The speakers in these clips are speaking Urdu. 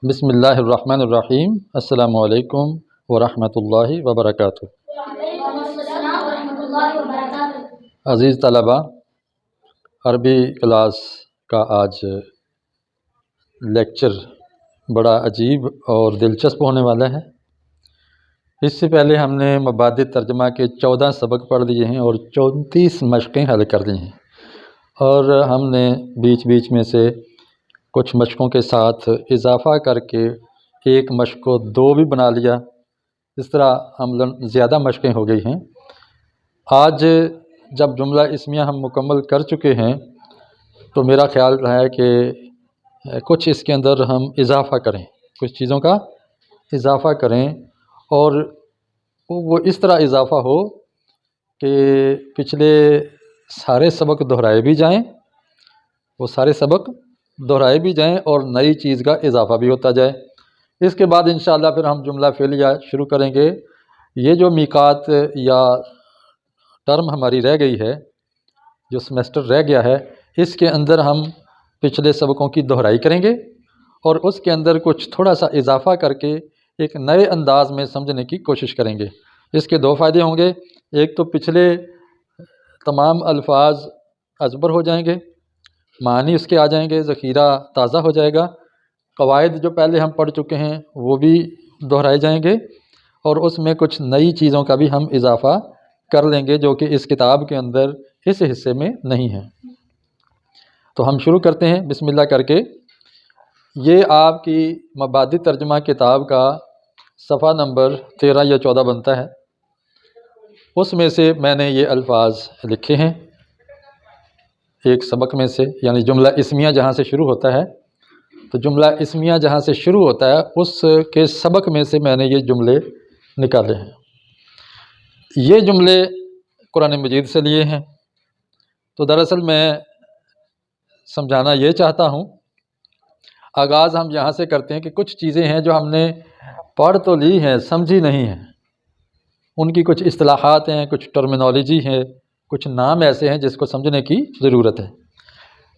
بسم اللہ الرحمن الرحیم۔ السلام علیکم ورحمۃ اللہ وبرکاتہ۔ وعلیکم السلام ورحمۃ اللہ وبرکاتہ۔ عزیز طلباء، عربی کلاس کا آج لیکچر بڑا عجیب اور دلچسپ ہونے والا ہے۔ اس سے پہلے ہم نے مبادئ ترجمہ کے 14 سبق پڑھ لیے ہیں اور 34 مشقیں حل کر لی ہیں، اور ہم نے بیچ بیچ میں سے کچھ مشقوں کے ساتھ اضافہ کر کے ایک مشق کو 2 بھی بنا لیا۔ اس طرح زیادہ مشقیں ہو گئی ہیں۔ آج جب جملہ اسمیہ ہم مکمل کر چکے ہیں تو میرا خیال رہا ہے کہ کچھ اس کے اندر ہم اضافہ کریں، کچھ چیزوں کا اضافہ کریں، اور وہ اس طرح اضافہ ہو کہ پچھلے سارے سبق دہرائے بھی جائیں، وہ سارے سبق دہرائے بھی جائیں اور نئی چیز کا اضافہ بھی ہوتا جائے۔ اس کے بعد انشاءاللہ پھر ہم جملہ فعلیہ شروع کریں گے۔ یہ جو میقات یا ٹرم ہماری رہ گئی ہے، جو سمیسٹر رہ گیا ہے، اس کے اندر ہم پچھلے سبقوں کی دہرائی کریں گے اور اس کے اندر کچھ تھوڑا سا اضافہ کر کے ایک نئے انداز میں سمجھنے کی کوشش کریں گے۔ اس کے 2 فائدے ہوں گے۔ ایک تو پچھلے تمام الفاظ ازبر ہو جائیں گے، معنی اس کے آ جائیں گے، ذخیرہ تازہ ہو جائے گا، قواعد جو پہلے ہم پڑھ چکے ہیں وہ بھی دہرائے جائیں گے، اور اس میں کچھ نئی چیزوں کا بھی ہم اضافہ کر لیں گے جو کہ اس کتاب کے اندر اس حصے میں نہیں ہے۔ تو ہم شروع کرتے ہیں بسم اللہ کر کے۔ یہ آپ کی مبادئ ترجمہ کتاب کا صفحہ نمبر 13 یا 14 بنتا ہے۔ اس میں سے میں نے یہ الفاظ لکھے ہیں، ایک سبق میں سے، یعنی جملہ اسمیہ جہاں سے شروع ہوتا ہے، تو جملہ اسمیہ جہاں سے شروع ہوتا ہے اس کے سبق میں سے میں نے یہ جملے نکالے ہیں۔ یہ جملے قرآن مجید سے لیے ہیں۔ تو دراصل میں سمجھانا یہ چاہتا ہوں، آغاز ہم یہاں سے کرتے ہیں کہ کچھ چیزیں ہیں جو ہم نے پڑھ تو لی ہیں، سمجھی نہیں ہیں۔ ان کی کچھ اصطلاحات ہیں، کچھ ٹرمینالوجی ہے، کچھ نام ایسے ہیں جس کو سمجھنے کی ضرورت ہے۔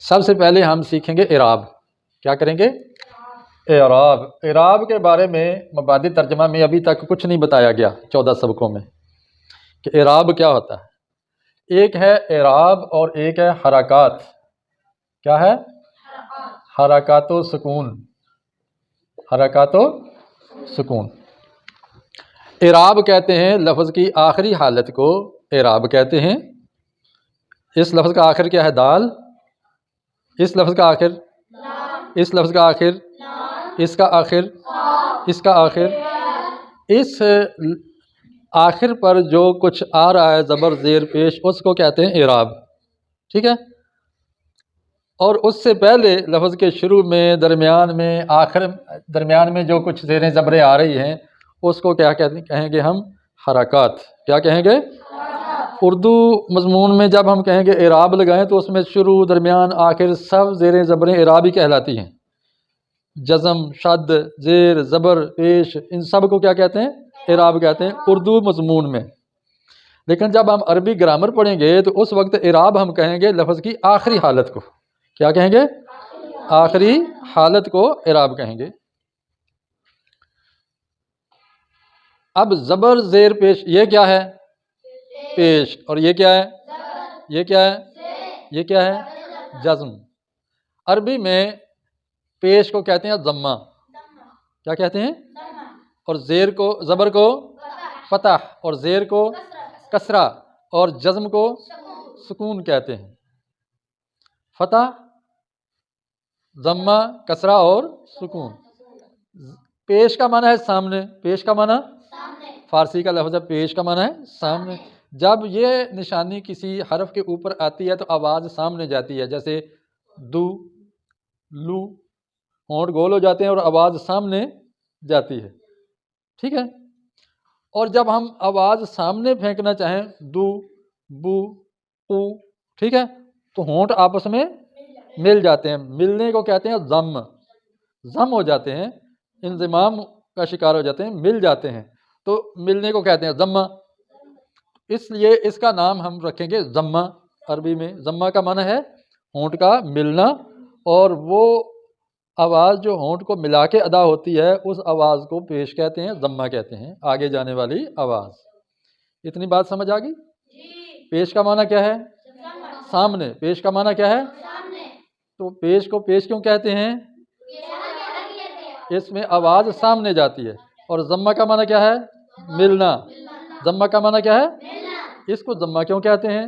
سب سے پہلے ہم سیکھیں گے اعراب۔ کیا کریں گے؟ اعراب۔ اعراب کے بارے میں مبادئ ترجمہ میں ابھی تک کچھ نہیں بتایا گیا 14 سبقوں میں کہ اعراب کیا ہوتا ہے۔ ایک ہے اعراب اور ایک ہے حرکات۔ کیا ہے؟ حرکات و سکون۔ حرکات و سکون۔ اعراب کہتے ہیں لفظ کی آخری حالت کو اعراب کہتے ہیں۔ اس لفظ کا آخر کیا ہے؟ دال۔ اس لفظ کا آخر، اس لفظ کا آخر، اس کا آخر، اس کا آخر، اس آخر پر جو کچھ آ رہا ہے زبر زیر پیش، اس کو کہتے ہیں اعراب۔ ٹھیک ہے؟ اور اس سے پہلے لفظ کے شروع میں، درمیان میں، آخر، درمیان میں جو کچھ زیریں زبریں آ رہی ہیں اس کو کیا کہیں گے ہم؟ حرکات۔ کیا کہیں گے؟ اردو مضمون میں جب ہم کہیں گے اعراب لگائیں تو اس میں شروع، درمیان، آخر سب زیریں زبریں اعراب ہی کہلاتی ہیں۔ جزم، شد، زیر، زبر، پیش، ان سب کو کیا کہتے ہیں؟ اعراب کہتے ہیں اردو مضمون میں۔ لیکن جب ہم عربی گرامر پڑھیں گے تو اس وقت اعراب ہم کہیں گے لفظ کی آخری حالت کو۔ کیا کہیں گے؟ آخری حالت کو اعراب کہیں گے۔ اب زبر زیر پیش، یہ کیا ہے؟ پیش۔ اور یہ کیا ہے؟ یہ کیا ہے؟ یہ کیا ہے؟ جزم۔ عربی میں پیش کو کہتے ہیں ضمہ۔ کیا کہتے ہیں؟ اور زیر کو، زبر کو فتح، اور زیر کو کسرہ، اور جزم کو سکون کہتے ہیں۔ فتح، ضمہ، کسرہ اور سکون۔ پیش کا معنی ہے سامنے۔ پیش کا معنی فارسی کا لفظ ہے، پیش کا معنی ہے سامنے۔ جب یہ نشانی کسی حرف کے اوپر آتی ہے تو آواز سامنے جاتی ہے، جیسے دو، لو، ہونٹ گول ہو جاتے ہیں اور آواز سامنے جاتی ہے۔ ٹھیک ہے؟ اور جب ہم آواز سامنے پھینکنا چاہیں، دو، بو، او، ٹھیک ہے، تو ہونٹ آپس میں مل جاتے ہیں۔ ملنے کو کہتے ہیں ضم۔ ضم ہو جاتے ہیں، انضمام کا شکار ہو جاتے ہیں، مل جاتے ہیں، تو ملنے کو کہتے ہیں ضمہ۔ اس لیے اس کا نام ہم رکھیں گے ضمہ۔ عربی میں ضمہ کا معنی ہے ہونٹ کا ملنا، اور وہ آواز جو ہونٹ کو ملا کے ادا ہوتی ہے اس آواز کو پیش کہتے ہیں، ضمہ کہتے ہیں، آگے جانے والی آواز۔ اتنی بات سمجھ آ گئی؟ پیش کا معنی کیا ہے؟ سامنے۔ پیش کا معنی کیا ہے؟ تو پیش کو پیش کیوں کہتے ہیں؟ اس میں آواز سامنے جاتی ہے۔ اور ضمہ کا معنی کیا ہے؟ ملنا۔ ضمہ کا معنی کیا ہے؟ اس کو ضمہ کیوں کہتے ہیں؟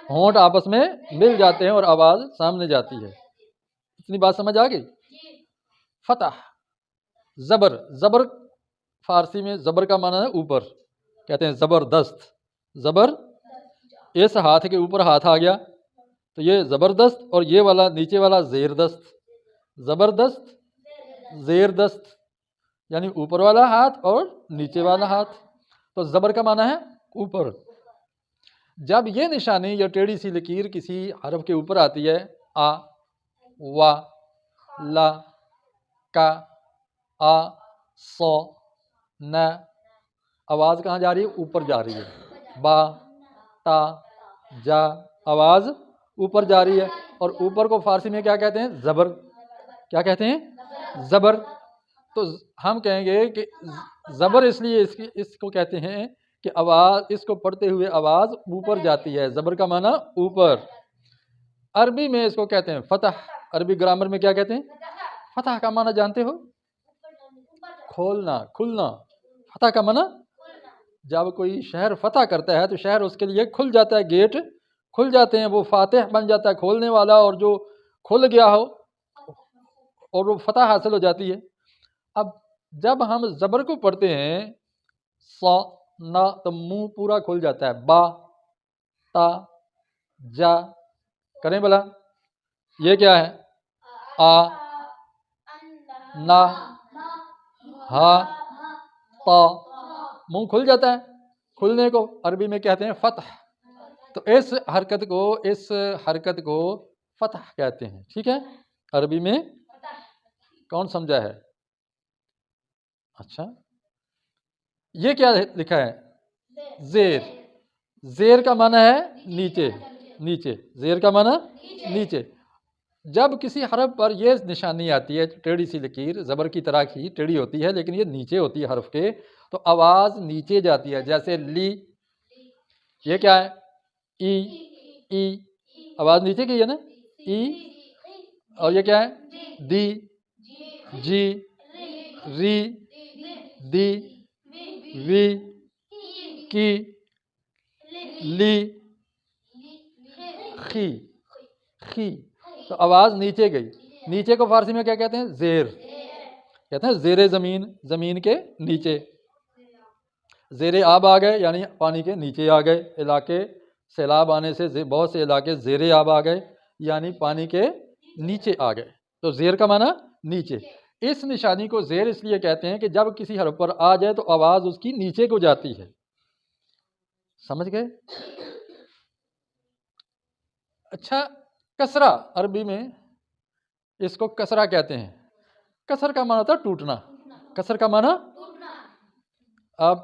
ہونٹ آپس میں مل جاتے ہیں اور آواز سامنے جاتی ہے۔ اتنی بات سمجھ آ گئی؟ فتح، زبر۔ زبر فارسی میں زبر کا معنی ہے اوپر، کہتے ہیں زبردست۔ زبر، اس ہاتھ کے اوپر ہاتھ آ گیا تو یہ زبردست، اور یہ والا نیچے والا زیردست۔ زبردست، زیردست، یعنی اوپر والا ہاتھ اور نیچے والا ہاتھ۔ تو زبر کا معنی ہے اوپر۔ جب یہ نشانی یا ٹیڑھی سی لکیر کسی حرف کے اوپر آتی ہے، آ، وا، لا، کا، آ، سو، نا، آواز کہاں جا رہی ہے؟ اوپر جا رہی ہے۔ با، تا، جا، آواز اوپر جا رہی ہے۔ اور اوپر کو فارسی میں کیا کہتے ہیں؟ زبر۔ کیا کہتے ہیں؟ زبر۔ تو ہم کہیں گے کہ زبر اس لیے اس کو کہتے ہیں کہ آواز، اس کو پڑھتے ہوئے آواز اوپر جاتی ہے۔ زبر کا معنی اوپر۔ عربی میں اس کو کہتے ہیں فتح۔ عربی گرامر میں کیا کہتے ہیں؟ فتح کا معنی جانتے ہو؟ کھولنا، کھلنا۔ فتح کا معنی، جب کوئی شہر فتح کرتا ہے تو شہر اس کے لیے کھل جاتا ہے، گیٹ کھل جاتے ہیں، وہ فاتح بن جاتا ہے، کھولنے والا، اور جو کھل گیا ہو اور وہ فتح حاصل ہو جاتی ہے۔ اب جب ہم زبر کو پڑھتے ہیں، سا، نا، تو منہ پورا کھل جاتا ہے۔ با، تا، جا، کریں بلا، یہ کیا ہے؟ آ، نا، ہا، تا، منہ کھل جاتا ہے۔ کھلنے کو عربی میں کہتے ہیں فتح۔ تو اس حرکت کو فتح کہتے ہیں، ٹھیک ہے؟ عربی میں کون سمجھا ہے؟ اچھا، یہ کیا لکھا ہے؟ زیر۔ زیر کا معنی ہے نیچے، نیچے۔ زیر کا معنی نیچے۔ جب کسی حرف پر یہ نشانی آتی ہے، ٹیڑھی سی لکیر، زبر کی طرح کی ٹیڑھی ہوتی ہے لیکن یہ نیچے ہوتی ہے حرف کے، تو آواز نیچے جاتی ہے۔ جیسے لی، یہ کیا ہے؟ ای، ای، آواز نیچے کی ہے نا، ای۔ اور یہ کیا ہے؟ دی، جی، ری، دی، وی، کی، لی، خی، خی۔ تو آواز نیچے گئی۔ نیچے کو فارسی میں کیا کہتے ہیں؟ زیر کہتے ہیں، زیر زمین، زمین کے نیچے۔ زیر آب آ گئے یعنی پانی کے نیچے آ گئے علاقے، سیلاب آنے سے بہت سے علاقے زیر آب آ گئے یعنی پانی کے نیچے آ گئے۔ تو زیر کا معنی نیچے۔ اس نشانی کو زیر اس لیے کہتے ہیں کہ جب کسی حرف پر آ جائے تو آواز اس کی نیچے کو جاتی ہے۔ سمجھ گئے؟ اچھا، کسرہ، عربی میں اس کو کسرہ کہتے ہیں۔ کسر کا معنی ہوتا ہے ٹوٹنا۔ کسر کا معنی آپ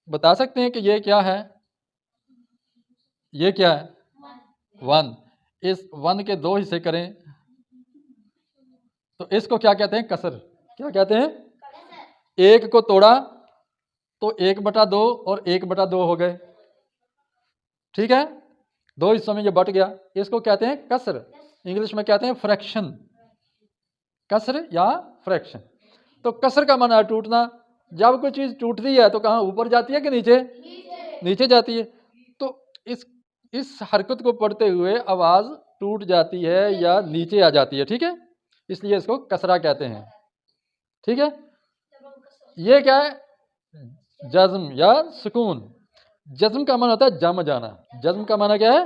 بتا سکتے ہیں کہ یہ کیا ہے؟ یہ کیا ہے؟ ون۔ اس ون کے دو حصے کریں تو اس کو کیا کہتے ہیں؟ کسر۔ کیا کہتے ہیں؟ ایک کو توڑا تو 1/2 اور 1/2 ہو گئے، ٹھیک ہے؟ دو حصوں میں یہ بٹ گیا، اس کو کہتے ہیں کسر۔ انگلش میں کہتے ہیں فریکشن۔ کسر یا فریکشن۔ تو کسر کا معنی ہے ٹوٹنا۔ جب کوئی چیز ٹوٹتی ہے تو کہاں؟ اوپر جاتی ہے کہ نیچے؟ نیچے جاتی ہے۔ تو اس حرکت کو پڑھتے ہوئے آواز ٹوٹ جاتی ہے یا نیچے آ جاتی ہے، ٹھیک ہے؟ اس لیے اس کو کسرہ کہتے ہیں، ٹھیک ہے؟ یہ کیا ہے؟ جزم یا سکون۔ جزم کا معنی ہوتا ہے جم جانا۔ جزم کا معنی کیا ہے؟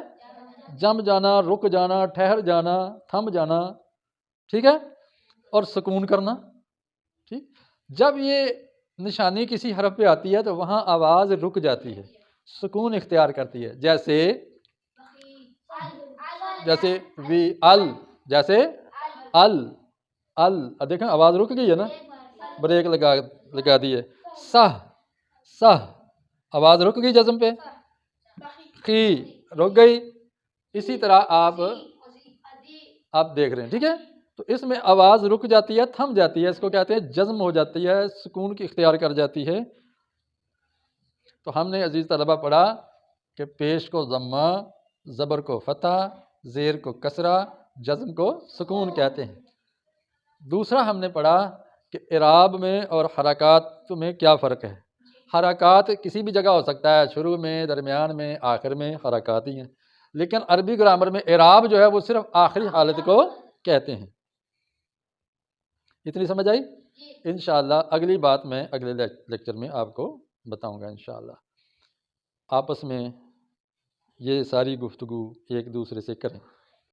جم جانا، رک جانا، ٹھہر جانا، تھم جانا، ٹھیک ہے؟ اور سکون کرنا، ٹھیک؟ جب یہ نشانی کسی حرف پہ آتی ہے تو وہاں آواز رک جاتی ہے، سکون اختیار کرتی ہے۔ جیسے وی، ال، جیسے ال، دیکھیں آواز رک گئی ہے نا، بریک لگا دیے۔ سہ، آواز رک گئی جزم پہ۔ خی، رک گئی۔ اسی طرح آپ دیکھ رہے ہیں، ٹھیک ہے؟ تو اس میں آواز رک جاتی ہے، تھم جاتی ہے، اس کو کہتے ہیں جزم ہو جاتی ہے، سکون کی اختیار کر جاتی ہے۔ تو ہم نے عزیز طلبہ پڑھا کہ پیش کو ضمہ، زبر کو فتح، زیر کو کسرہ، جزم کو سکون کہتے ہیں۔ دوسرا ہم نے پڑھا کہ اعراب میں اور حرکات میں کیا فرق ہے۔ حرکات کسی بھی جگہ ہو سکتا ہے، شروع میں، درمیان میں، آخر میں، حرکات ہی ہیں، لیکن عربی گرامر میں اعراب جو ہے وہ صرف آخری حالت کو کہتے ہیں۔ اتنی سمجھ آئی؟ انشاءاللہ اگلی بات میں اگلے لیکچر میں آپ کو بتاؤں گا انشاءاللہ۔ آپس میں یہ ساری گفتگو ایک دوسرے سے کریں۔